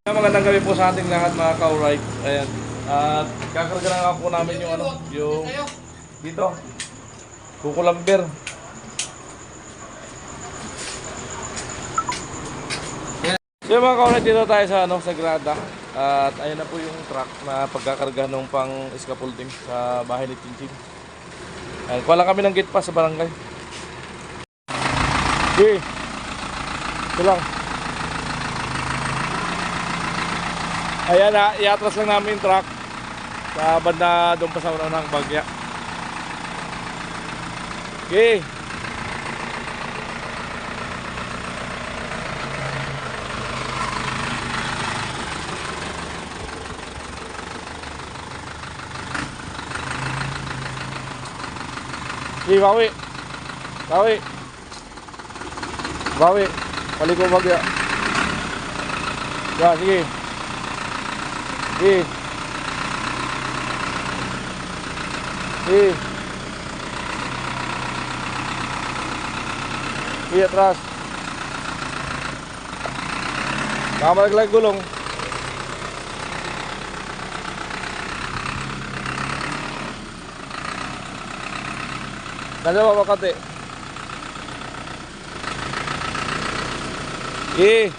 Magandang gabi po sa ating lahat mga ka-alright. Ayan. At kakarga na nga po namin yung ano, yung dito. Kukulamber. So mga ka-alright, dito tayo sa ano, sa Grada. At ayan na po yung truck na pagkakarga nung pang scaffolding sa bahay ni Chinchin. Ayan, kuha lang kami ng gate pass sa barangay. Okay. Ito lang. Ayan na, iatras lang namin yung truck sa banda doon pa sa unang bagya. Okay. Okay, bawi. Bawi. Bawi. Paliko bagya. Ya, sige. Sige. Sige. Sige, atras. Baka malaglag gulong. Dalawa makati. Sige.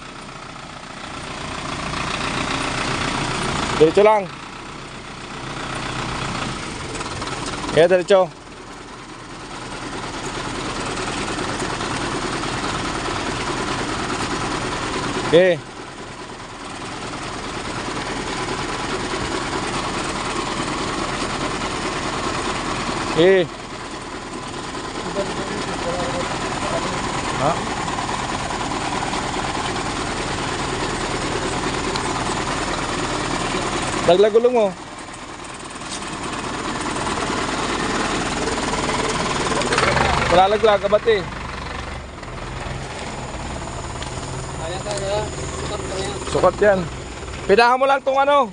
Diretso lang. Kaya diretso. Okay. Okay. Ha? Daglag gulong mo. Malalaglag, abate. Sukat yan. Pidahan mo lang tong ano.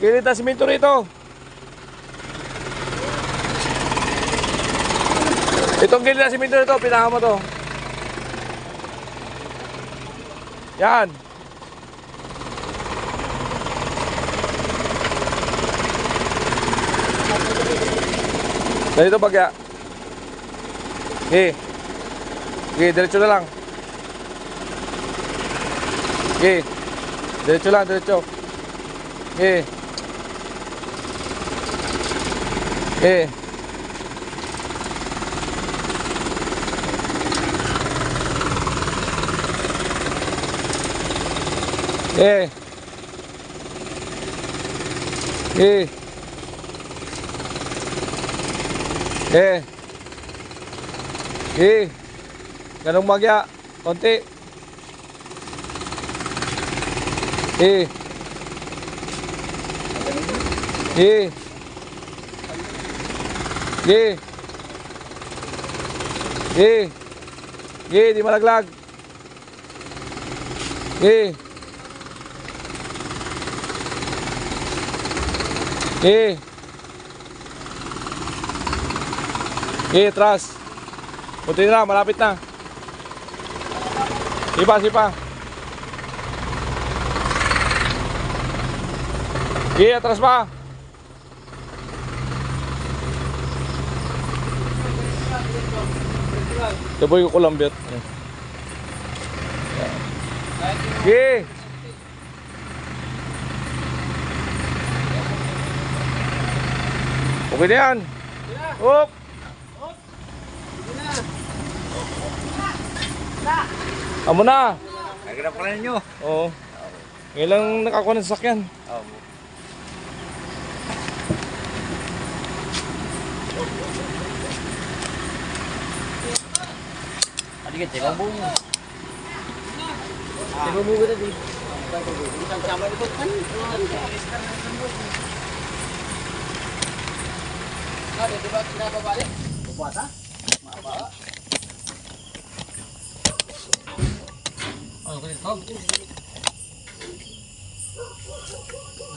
Gilid na simento rito. Itong gilid na simento rito, pidahan mo to. Yan. Dito bagya. Okay. Okay, diretso na lang. Okay. Diretso lang, diretso. Okay. Okay. Okay. Okay. Eh. Eh. Ganong bagya. Konti. Eh. Eh. Eh. Eh. Eh, di malaglag. Eh. Eh. Okay, atras. Punti na, malapit na. Sipa, sipa. Okay, atras pa. Ito po yung kulambit. Okay. Okay na yan. Up. Amo na. Naghanap ka na ninyo. Oo. Ngayon lang nakakuha ng sasakyan. Oo. Adik, tebang bunga. Tebang bunga tadi. Bukan sama itu kan. Ada di bawah kenapa balik? Puasa? Maaf. Oh, ini tahu.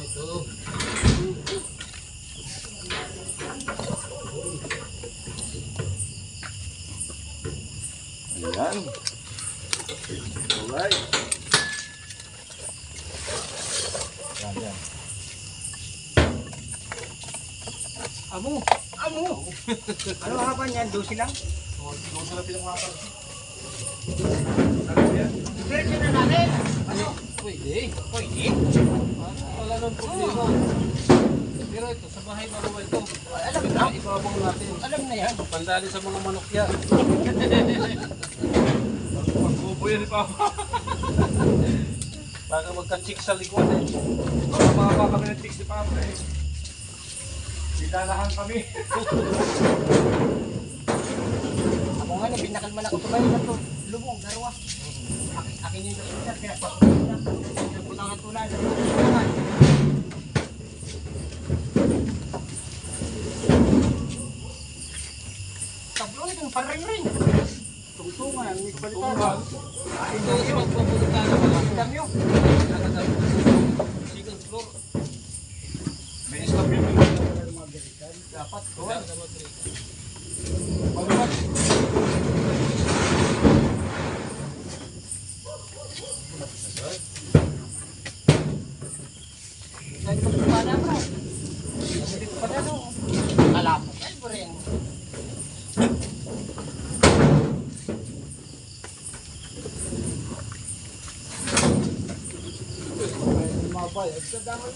Itu. Ayan. Alright. Yan. Amo! Amo! Ano haba niyan? 12 lang? Doon sila pinakmakal. Diretso na natin! Ano? Pwede. Pwede? Wala nang problema. Pero ito, sa bahay bago ito. Alam na. Ibabaw natin. Alam na yan. Pandali sa mga manok yan. Magbubo yan ni Papa. Baka magka-chick sa likod eh. Baka makaka kami ng chicks ni Papa eh. Ditanahan kami. Ako nga na, binakalman ako tumayo na to. Lubong, darawa. Akin yung dapat kaya pasok na. Putangan tulad. Tablon itong paring-ring. Tungtungan, may balitan. Ito yung magpapunta na pala. Dami yun. Second floor. May stop yun. Dapat. Pagbuhat. Dahil pag kumana bro. Hindi ko pa na no. Kalapot. Ay po rin. Mabay. Sa dapat.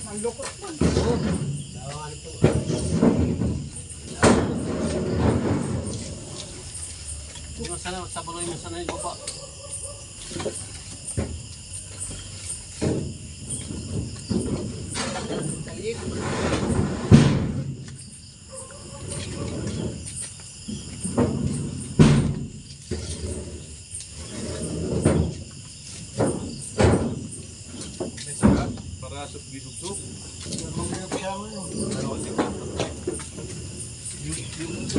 Ang lukot man. Kung sana, sabaloy mo sana yung baba. Kalit. May saka para sa bisugtog.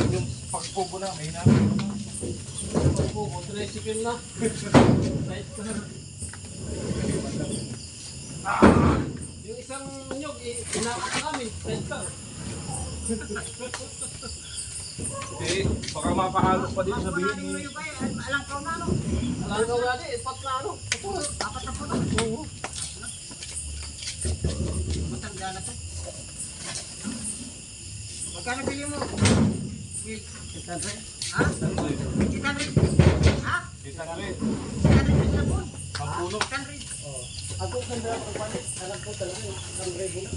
Yung pagkubo na, may hinapin. Oh, tricycle na. Right na. Yung isang nyog, inakat namin. Right car. Eh, baka mapahalok pa din sabihin ni... Alam ko na no. Alam ko nga di, ipat na ano. Apat na po na. Oo. Matanda na to. Magkano bili mo? Will, 600. ha? 800? Ha? Kita na rin. 800 na po. Pampuno. 800. Ako kanda ako palit. Alam ko talaga yung 100 na.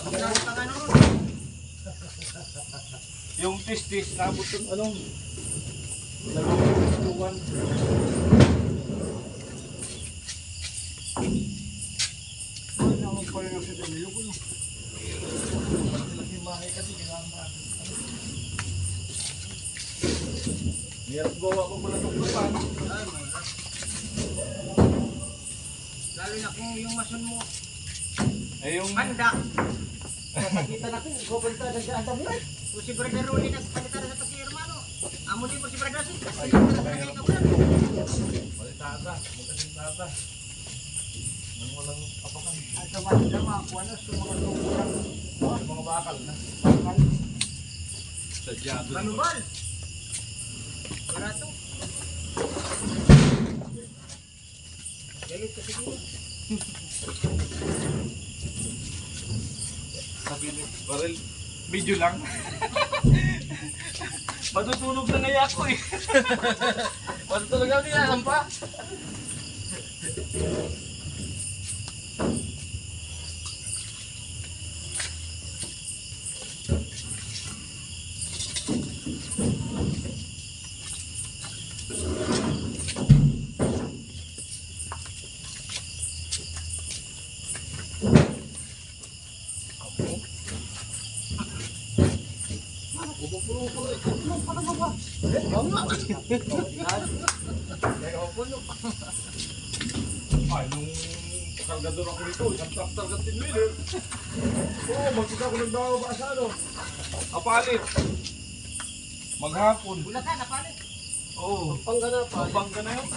Magkano pa nga noon? Yung tis-tis, nabot yung anong... Nagpuputuan. Ano naman pa rin sa dami yung ano? Laki mahay kasi kailangan. Hirap gawa ko mula itong kapan. Ay, mahirap. Lalo na kung yung mason mo, Eh yung... handa. Kita natin, ikupunta na dyan. Dami rin. Kung si Brother Rolly nagpalitan na sa pati hermano. Amo din po si Brother Rolly. Kasi Ay, yung talaga kayo kapan. Balitata, magkasing tata. Nang walang kapakan. At sa mga mga ano, sa mga tungkulan. Mga bakal na. Sadyado na. Manubal. Barato. Galit kasi dito. Sabi ni Barel, video lang. Matutulog na ngaya ako eh. Matutulog ako niya, sampa. Ay, nung kargador ako nito, isang truck talaga tinwheeler. Oo, magkita ko nagbababa sa ano. Kapalit. Maghapon. Bulacan, napalit. Oo. Panggana pa. Bangga na yun.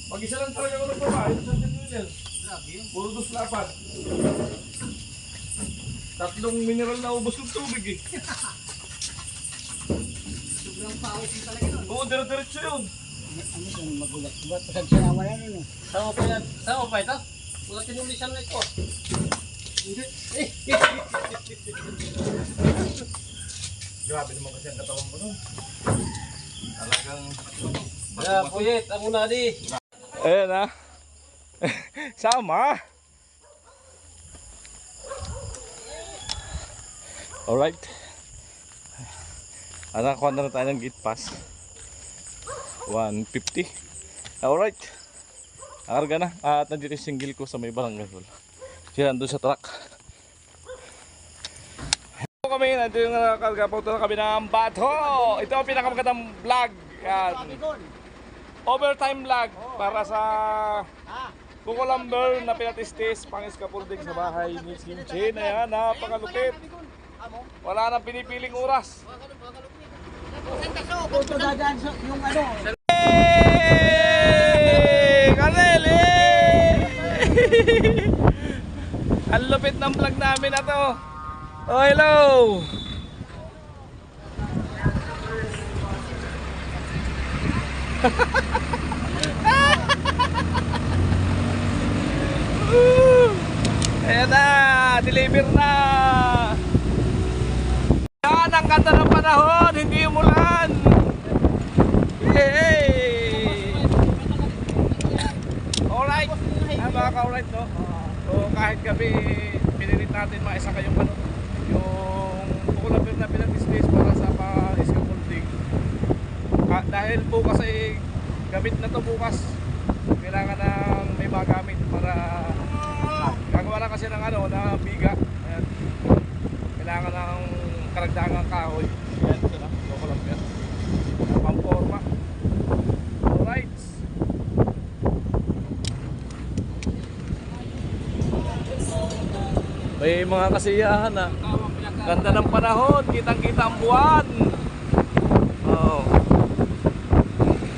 Mag-isa lang talaga ako nagbaba, isang tinwheeler. Grabe yun. Puro dos lapat. Tatlong mineral na ubos ng tubig eh. Sobrang pawis yung talaga nun. Oo, dire-diretso yun. Ano yung magulat? Ba't pag sinama yan yun? Sama pa yan. Sama pa ito? Mga tinulisan na ito. Hindi. Grabe naman kasi ang katawan ko nun. Talagang... Yeah, puyit. Ang muna di. Ayan ha. Sama. Alright. Kuha na tayo ng gate pass. 150. Alright. Nakarga na. At nandito yung single ko sa may barangay hall. Siya nandun sa truck. Kami, nandito yung nakarga. Punta na kami ng Bato. Ito ang pinakamagandang vlog. Yan. Overtime vlog para sa Kukulamber na pinatistis pang scaffolding sa bahay ni Sinchin. Ayan, napakalupit. Wala nang pinipiling oras. Ito dadaan yung ano. Hey! Kanel! Ang lupit ng vlog namin na to. Oh, hello! Ayan na! Deliver na! Yan ang ganda ng panahon! Hindi umulan! Yay! Alright! Mga ka-alright, no? So kahit gabi, pinilit natin maisa kayong ano, yung Kukulamber na pinatistis para sa pa-scaffolding. Dahil bukas ay gamit na to bukas. Kailangan ng may magamit para gagawa na kasi ng ano, na biga. Ayan. Kailangan ng karagdagang kahoy. Ayan, ito na, Kukulamber. Pamporma. Alright. May mga kasiyahan na. Ganda ng panahon, kitang-kita ang buwan. Oh.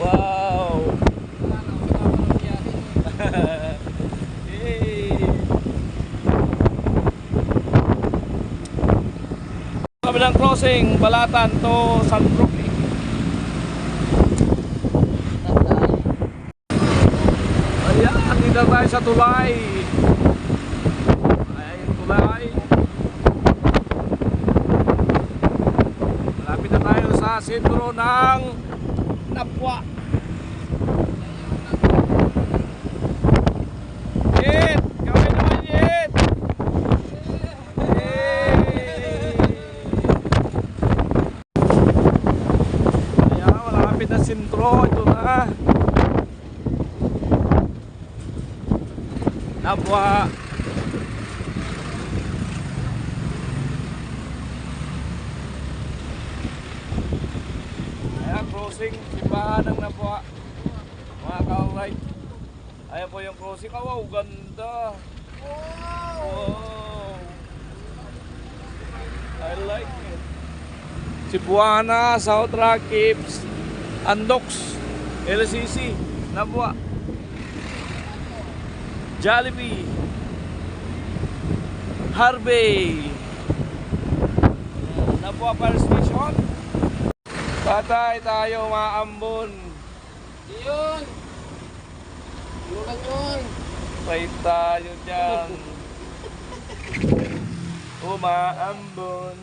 Wow. Yay. Kami ng crossing, Balatan to San Roque. Ayan, dito tayo sa tulay. Ayan yung tulay. Malapit na tayo sa sentro ng Napwa. Yet! Kami naman yet! Ayan, malapit na sentro. Ito na. Napwa. Ayan, crossing. Simbahan ng Napwa. Mga ka-alright. Ayan po yung crossing. Oh, wow, ganda. Wow. I like it. Cebuana, South Rakips, Andox, LCC, Napwa. Jollibee, Harvey, Napwa Fire Station. Patay tayo mga ambon. Yun. Yun lang yun. Patay tayo dyan. Umaambon.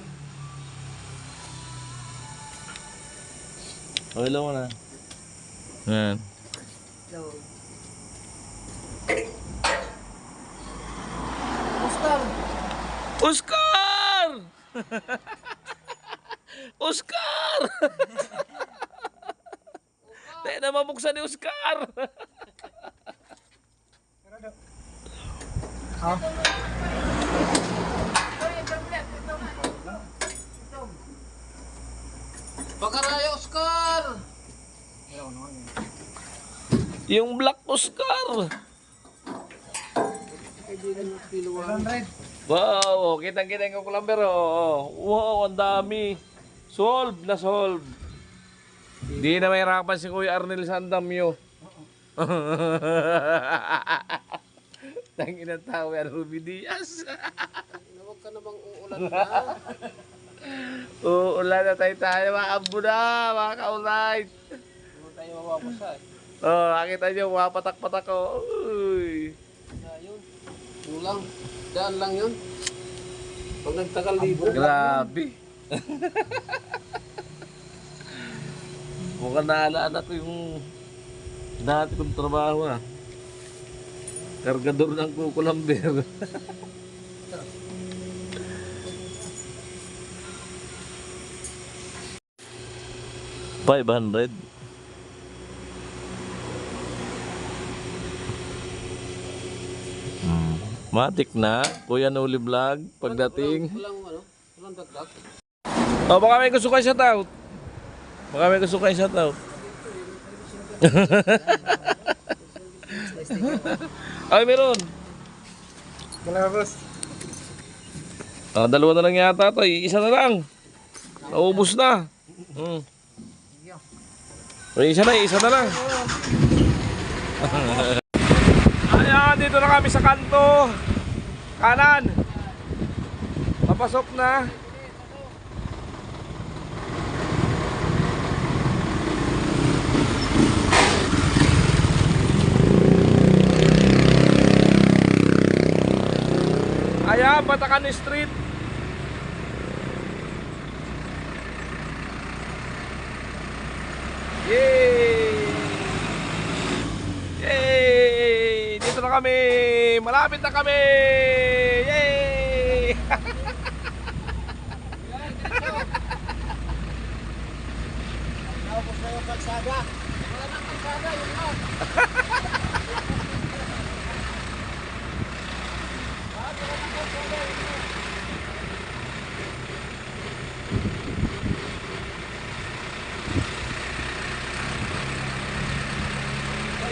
Okay lang mo na. Yan. Oscar! Oscar! Tayo na mabuksan ni Oscar! Pagkaraya, Oscar! Yung Black Oscar! Wow, kitang-kita yung Kukulamber. Wow, ang dami. Solve na solve. Di na mahirapan si Kuya Arnel Sandamyo. Tangin ang tao yan, Ruby Diaz. Huwag ka namang uulan na. Uulan na tayo, maambo na, mga ka-alright. Huwag tayo mawapasa eh. Oh, nakita nyo, mapatak-patak ko. Uy. Ayun. lang. Daan lang yun. Pag nagtagal libo. Grabe. Mukhang naalala ko yung dati kong trabaho ah. Kargador ng kukulamber. 500. Matik na, Kuya Noli Vlog, pagdating. Walang dagdag. Oh, baka may gusto kayo shoutout. Baka may gusto kayo shoutout. Ay, meron. Wala, boss. Ah, dalawa na lang yata to. Isa na lang. Naubos na. Isa na lang. Ayan, dito na kami sa kanto. Kanan. Papasok na. Ayan, Batacan Street. Yay! Yay! Dito na kami! Malapit na kami! Yay! Tapos na yung kalsada. Wala nang kalsada, yun lang.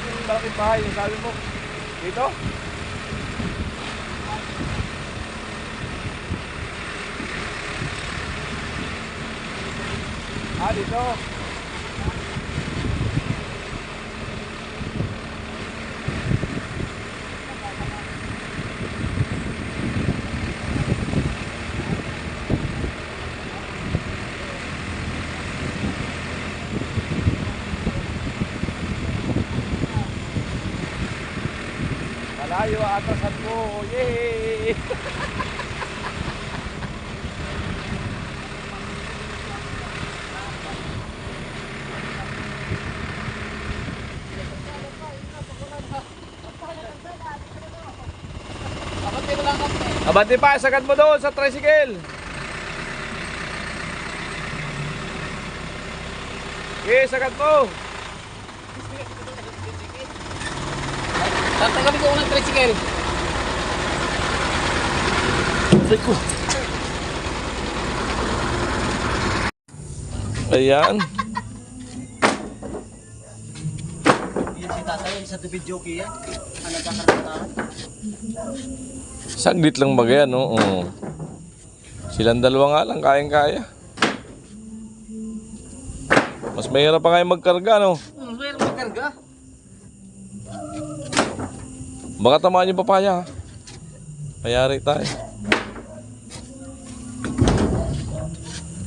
Yung malaking bahay, yung sabi mo. Dito? Ah, dito. Malayo atasan mo. Yay! Abante pa, sagad mo doon sa tricycle. Okay, sagad mo. Tatanggalin ko ng tricycle. Ko. Ayan. Yan si tatay, sa tubig jockey yan. Ang nagkakaratahan. Saglit lang ba yan, no? Oo. Silang dalawa nga lang, kayang-kaya. Mas mahirap pa kayo magkarga, no? Mayroon magkarga. Baka tamaan yung papaya, ha? Mayari tayo.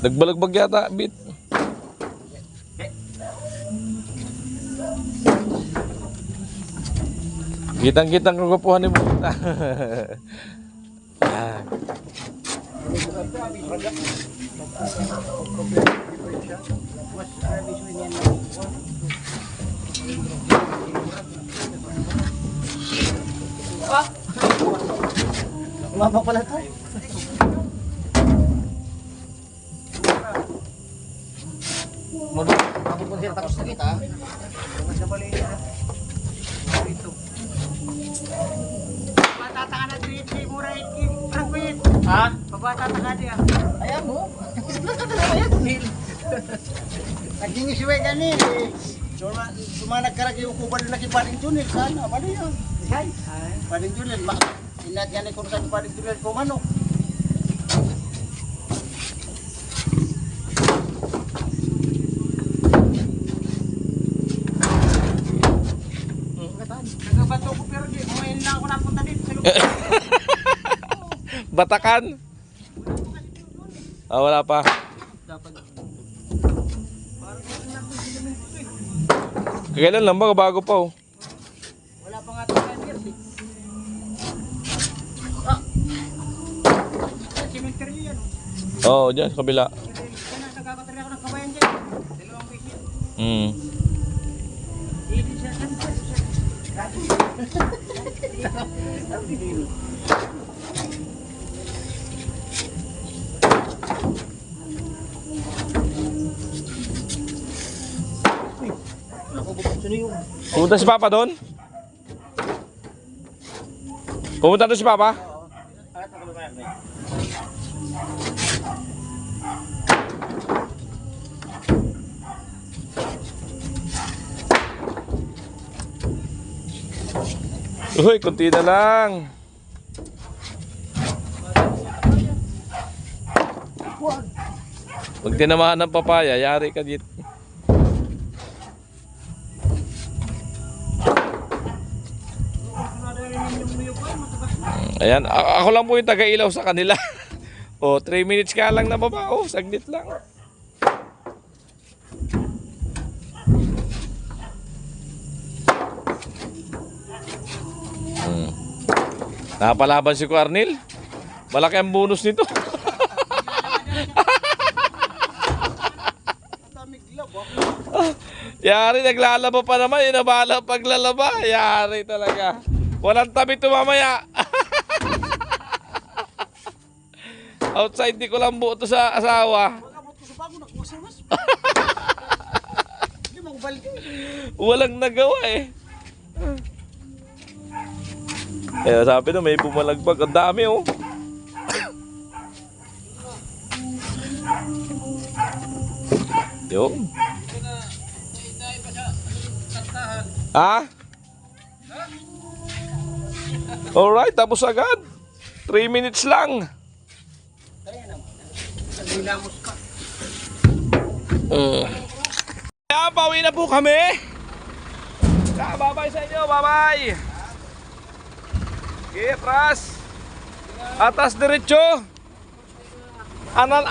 Nagbalagbag yata, bit. Kitang-kitang kagapuhan ni Buta. Yan. Umapa pala tayo. Ako po siya tapos na kita. Mas na pala yun. Ito. Matataka na dito, mura ikin. Parang ko yun. Ha? Matataka niya. Ayan mo. Ayan mo, Neil. Nagingisiwe ka, Neil. Sumanag ka rin yung kubal na kipaling Junil. Sana, ano yun? Paling Junil. Inat yan ay kung saan paling Junil kumano. Nagabato ko pero di, umayin lang ako napunta dito sa lugar. Batakan? Ah, wala pa. Kailan lang ba? Bago pa, oh. Wala pa nga 10 years eh. baterya yan. Oo, dyan sa kabila. Kaya nagkakabaterya ako ng kabayan dyan. 2 beses. Hmm. Hindi siya. Pumunta si Papa doon? Pumunta doon si Papa? Uy, kunti na lang. Pag tinamaan ng papaya, yari ka dito. Ayan, ako lang po yung taga-ilaw sa kanila. O, 3 minutes ka lang na baba. O, saglit lang. Napalaban si Arnil. Malaki ang bonus nito. Yari, naglalaba pa naman. Inabala paglalaba. Yari talaga. Walang tabi ito mamaya. Outside, di ko lang buo to sa asawa. Walang nagawa eh. Eh, sabi na may pumalagpag. Ang dami oh. Yo. Ha? Alright, tapos agad. 3 minutes lang. Kaya pauwi na po kami. Kaya bye-bye sa inyo, bye-bye. Okay, atras. Atas diretso. Anan.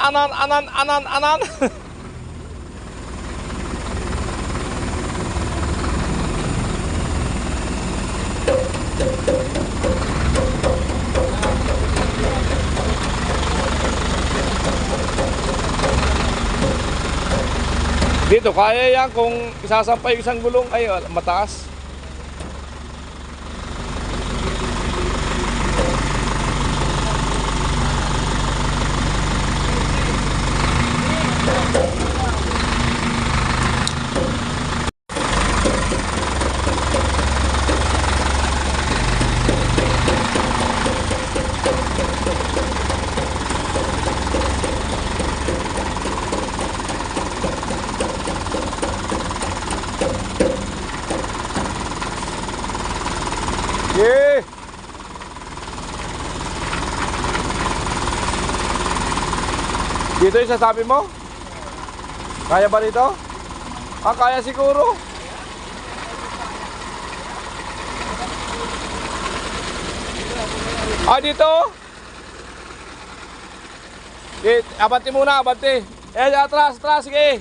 Dito, kaya yan kung isasampay isang gulong, ay mataas. Yeah. Dito yung sasabi mo? Kaya ba dito? Ah, kaya siguro. Ah, dito? Abante muna, abante. Eh, atras, sige.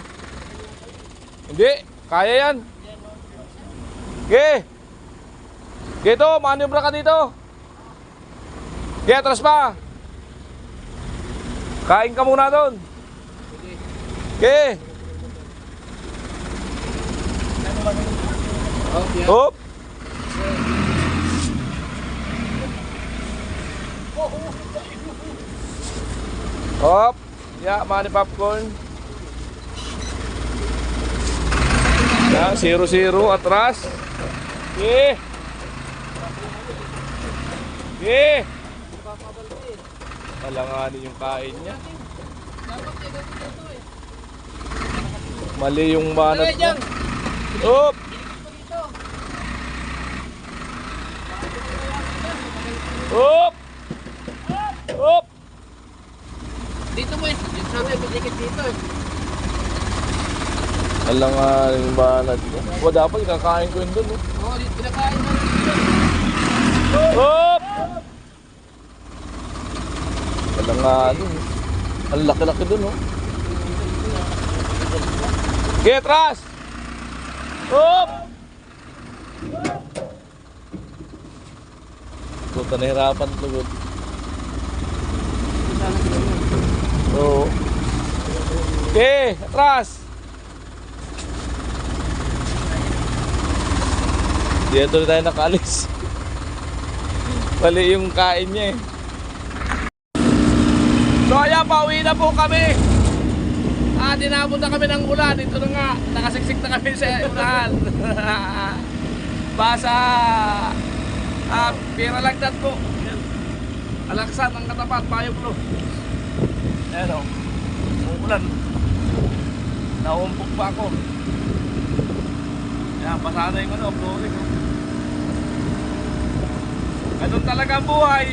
Hindi, kaya yan. Sige. Dito, manubra ka dito. Sige, atras pa. Kain ka muna doon. Sige. Hop. Hop. Ya, mani popcorn. Ya, 0-0 atras. Sige. Sige. Alanganin yung kain niya. Mali yung banat niya. Hop. Hop. Hop. Dito mo eh. Dito sabi, dikit dito eh. Alanganin yung banat niya. O, dapat kakain ko yun dun. Oo, dito pinakain mo. Hop. Alanganin. Ang laki-laki dun, oh. Get ras! Hop! Puta, nahirapan tugod. So, okay, atras. Dito na tayo nakalis. Mali yung kain niya eh. So ayan, pauwi na po kami. Dinabot na kami ng ulan. Ito na nga, nakasiksik na kami sa ulan. Basa pira lagdat po. Alaksan ang katapat, payo bro. Ayan o, umuulan. Naumpok pa ako. Ayan, basa na yung flooring. Ganun talaga ang buhay.